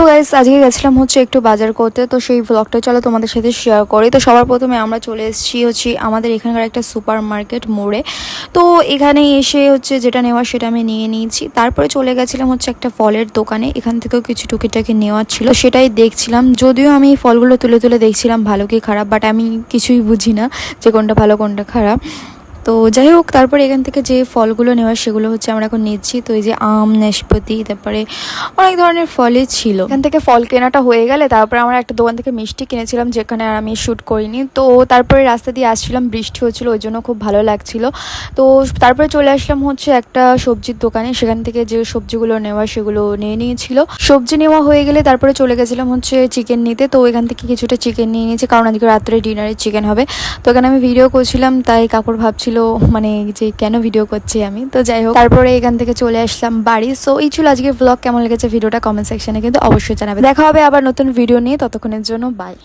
তো গাইস আজকে গেছিলাম হচ্ছে একটু বাজার করতে, তো সেই ব্লগটা চলো তোমাদের সাথে শেয়ার করি। তো সবার প্রথমে আমরা চলে এসেছি হচ্ছে আমাদের এখানকার একটা সুপার মার্কেট মোড়ে। তো এখানে এসে হচ্ছে যেটা নেওয়ার সেটা আমি নিয়ে নিয়েছি। তারপরে চলে গেছিলাম হচ্ছে একটা ফলের দোকানে, এখান থেকেও কিছু টুকিটাকি নেওয়ার ছিল, সেটাই দেখছিলাম। যদিও আমি এই ফলগুলো তুলে তুলে দেখছিলাম ভালো কি খারাপ, বাট আমি কিছুই বুঝি না যে কোনটা ভালো কোনটা খারাপ। তো যাই হোক, তারপরে এখান থেকে যে ফলগুলো নেওয়ার সেগুলো হচ্ছে আমরা এখন নিচ্ছি। তো এই যে আম, নাশপাতি, তারপরে অনেক ধরনের ফলই ছিল। এখান থেকে ফল কেনাটা হয়ে গেলে তারপরে আমরা একটা দোকান থেকে মিষ্টি কিনেছিলাম, যেখানে আর আমি শ্যুট করিনি। তো তারপরে রাস্তা দিয়ে আসছিলাম, বৃষ্টি হচ্ছিল, ওই জন্য খুব ভালো লাগছিল। তো তারপরে চলে আসলাম হচ্ছে একটা সবজির দোকানে, সেখান থেকে যে সবজিগুলো নেওয়ার সেগুলো নিয়ে নিয়েছিল। সবজি নেওয়া হয়ে গেলে তারপরে চলে গেছিলাম হচ্ছে চিকেন নিতে। তো এখান থেকে কিছুটা চিকেন নিয়ে নিয়েছি, কারণ আজকে রাত্রে ডিনারে চিকেন হবে। তো এখানে আমি ভিডিও করছিলাম, তাই কাপড় ভাবছিল মানে যে কেন ভিডিও করছি আমি। তো যাই হোক, তারপরে এখান থেকে চলে আসলাম বাড়ি। সো এই ছিল আজকে ব্লগ। কেমন লেগেছে ভিডিওটা কমেন্ট সেকশনে কিন্তু অবশ্যই জানাবে। দেখা হবে আবার নতুন ভিডিও নিয়ে, ততক্ষণের জন্য বাই।